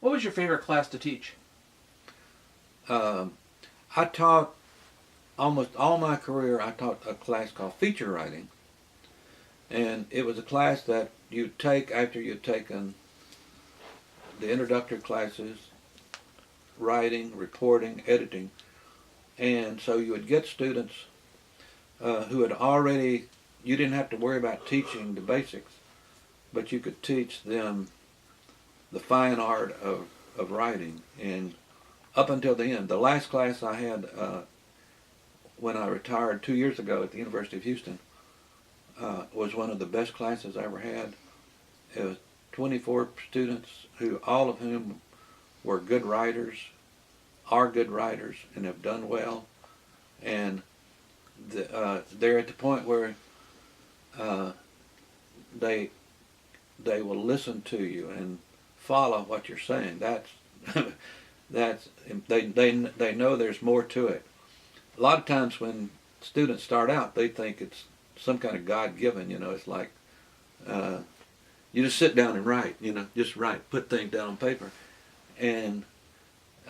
What was your favorite class to teach? I taught almost all my career. I taught a class called feature writing, and it was a class that you take after you'd taken the introductory classes, writing, reporting, editing, and so you would get students who had already. You didn't have to worry about teaching the basics, but you could teach them the fine art of writing. And up until the end, the last class I had when I retired 2 years ago at the University of Houston was one of the best classes I ever had. It was 24 students who, all of whom were good writers, are good writers, and have done well. And they're at the point where they will listen to you and follow what you're saying. That's they know there's more to it. A lot of times when students start out, they think it's some kind of God-given. It's like you just sit down and write. Just write, put things down on paper, and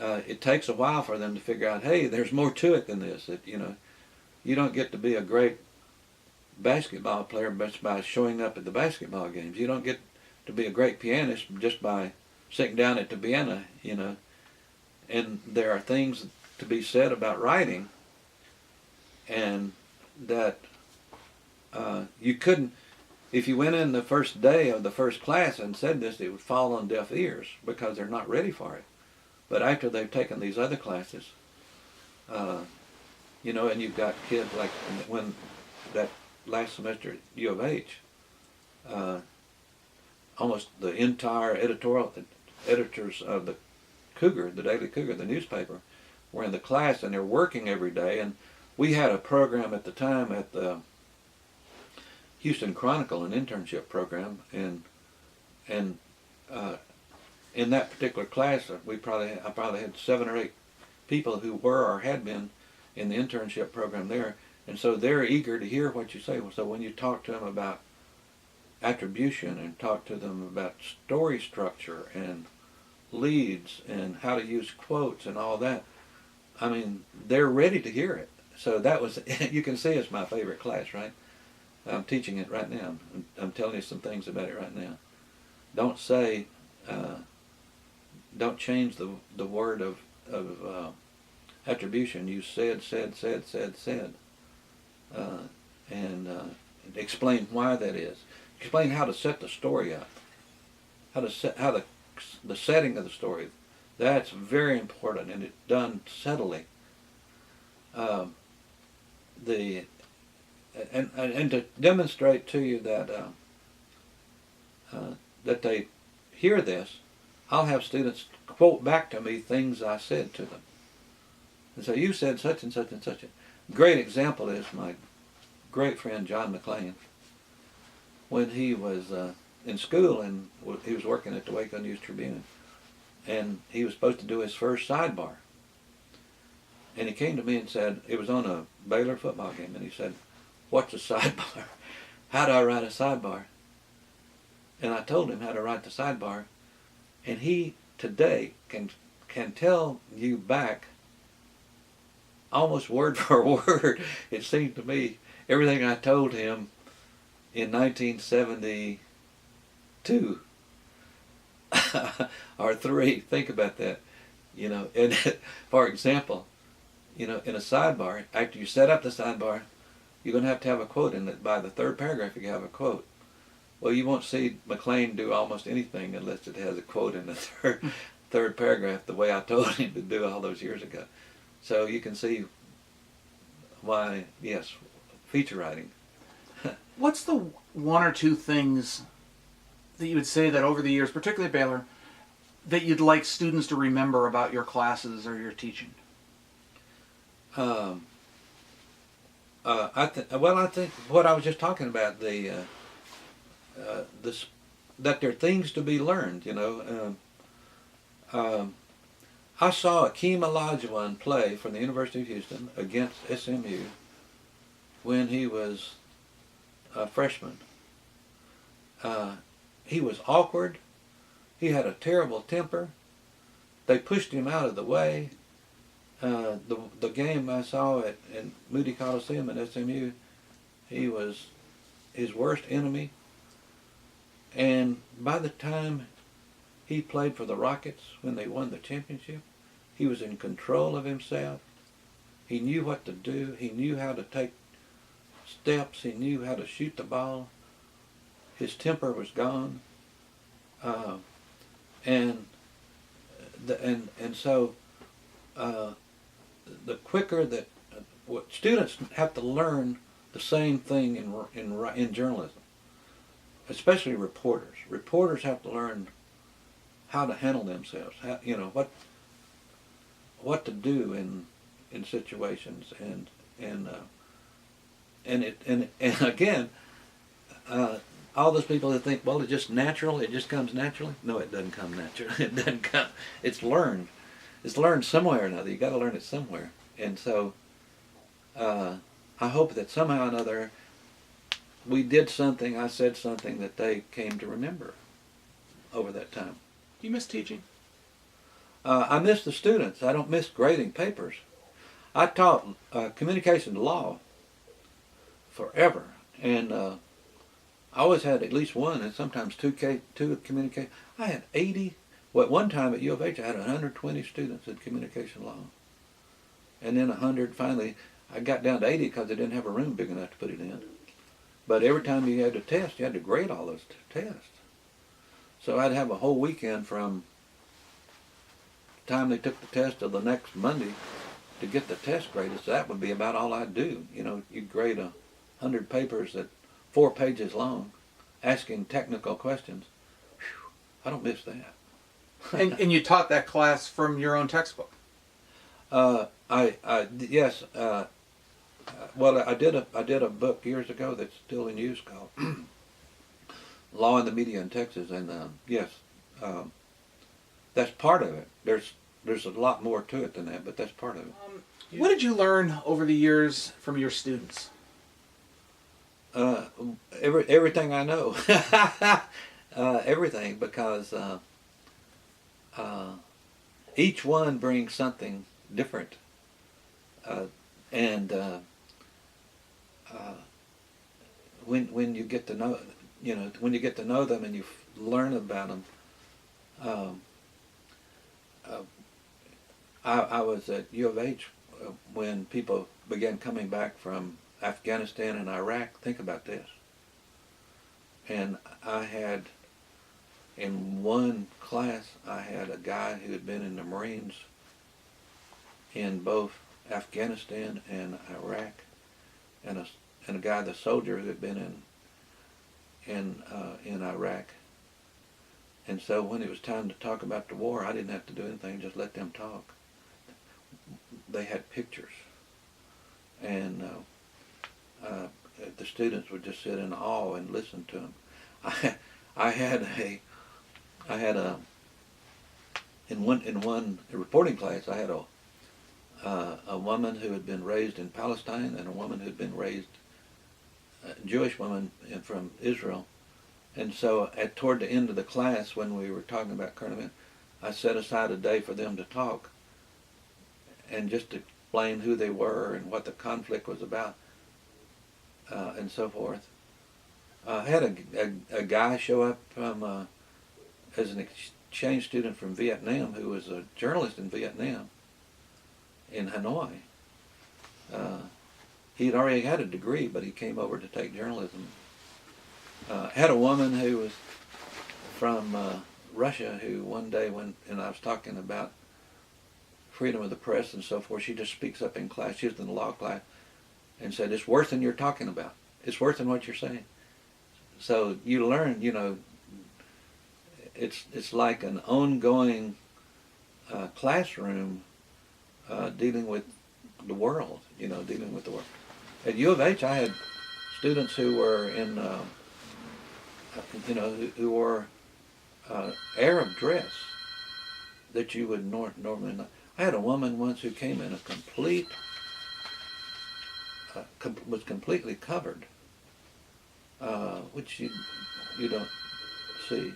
it takes a while for them to figure out, hey, there's more to it than this. You don't get to be a great basketball player just by showing up at the basketball games. You don't get to be a great pianist just by sitting down at the piano, And there are things to be said about writing, and that you couldn't, if you went in the first day of the first class and said this, it would fall on deaf ears because they're not ready for it. But after they've taken these other classes, and you've got kids like when that last semester at U of H, almost the entire editors of the Cougar, the Daily Cougar, the newspaper, were in the class, and they're working every day. And we had a program at the time at the Houston Chronicle, an internship program, and in that particular class, I probably had 7 or 8 people who were or had been in the internship program there, and so they're eager to hear what you say. So when you talk to them about attribution and talk to them about story structure and leads and how to use quotes and all that, I mean, they're ready to hear it. So that was, you can see it's my favorite class, right? I'm teaching it right now. I'm telling you some things about it right now. Don't say, don't change the word of attribution. Use said, and explain why that is. Explain how to set the story up. How the setting of the story. That's very important, and it's done subtly. And to demonstrate to you that that they hear this, I'll have students quote back to me things I said to them. And so you said such and such and such. A great example is my great friend John McHam. When he was in school and he was working at the Waco News Tribune, and he was supposed to do his first sidebar. And he came to me and said, it was on a Baylor football game, and he said, "What's a sidebar? How do I write a sidebar?" And I told him how to write the sidebar, and he today can tell you back almost word for word, it seemed to me, everything I told him in 1972 or 3. Think about that. And for example, in a sidebar, after you set up the sidebar, you're going to have a quote in it. By the 3rd paragraph, you have a quote. Well, you won't see McLean do almost anything unless it has a quote in the third paragraph, the way I told him to do all those years ago. So you can see why, yes, feature writing. What's the 1 or 2 things that you would say that over the years, particularly at Baylor, that you'd like students to remember about your classes or your teaching? I think what I was just talking about, that there are things to be learned. I saw Akeem Olajuwon play for the University of Houston against SMU when he was a freshman. He was awkward. He had a terrible temper. they pushed him out of the way. The game I saw at Moody Coliseum at SMU, he was his worst enemy. And by the time he played for the Rockets when they won the championship, he was in control of himself. He knew what to do. He knew how to take steps. He knew how to shoot the ball. His temper was gone. And so the quicker that what students have to learn the same thing in journalism, especially reporters. Reporters have to learn how to handle themselves. How, what to do in situations, and again, all those people that think, well, it's just natural, it just comes naturally. No, it doesn't come naturally. It doesn't come. It's learned. It's learned somewhere or another. You got to learn it somewhere. And so, I hope that somehow or another, we did something. I said something that they came to remember over that time. Do you miss teaching? I miss the students. I don't miss grading papers. I taught communication law forever, and I always had at least one, and sometimes two communication. I had 80. Well, at one time at U of H, I had 120 students in communication law, and then 100. Finally, I got down to 80 because they didn't have a room big enough to put it in. But every time you had to test, you had to grade all those tests. So I'd have a whole weekend from the time they took the test till the next Monday to get the test graded. So that would be about all I'd do. You'd grade 100 papers at 4 pages long, asking technical questions. Whew, I don't miss that. and you taught that class from your own textbook? Yes. Well, I did a book years ago that's still in use called Law in the Media in Texas, and yes, that's part of it. There's a lot more to it than that, but that's part of it. What did you learn over the years from your students? Everything I know, everything, because each one brings something different, and when you get to know, when you get to know them and you learn about them. I was at U of H when people began coming back from Afghanistan and Iraq. Think about this. And I had, in one class, I had a guy who had been in the Marines in both Afghanistan and Iraq, and a guy, the soldier, who had been in Iraq. And so when it was time to talk about the war, I didn't have to do anything, just let them talk. They had pictures, and the students would just sit in awe and listen to them. I had in one reporting class, I had a woman who had been raised in Palestine and a woman who had been raised, Jewish woman from Israel. And so toward the end of the class, when we were talking about current events, I set aside a day for them to talk and just to explain who they were and what the conflict was about, and so forth. I had a guy show up from, as an exchange student from Vietnam, who was a journalist in Vietnam, in Hanoi. He'd already had a degree, but he came over to take journalism. Had a woman who was from Russia who one day and I was talking about freedom of the press and so forth, she just speaks up in class. She was in the law class and said, "It's worse than you're talking about. It's worse than what you're saying." So you learn, it's like an ongoing classroom dealing with the world, dealing with the world. At U of H, I had students who were in, who wore Arab dress that you would normally not. I had a woman once who came in was completely covered, which you don't see.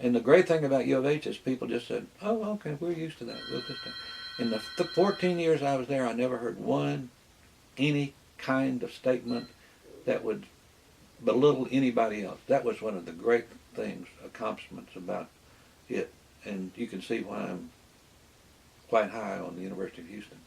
And the great thing about U of H is people just said, "Oh, okay, we're used to that. We'll just." In the 14 years I was there, I never heard any kind of statement that would belittle anybody else. That was one of the great things, accomplishments about it, and you can see why I'm quite high on the University of Houston.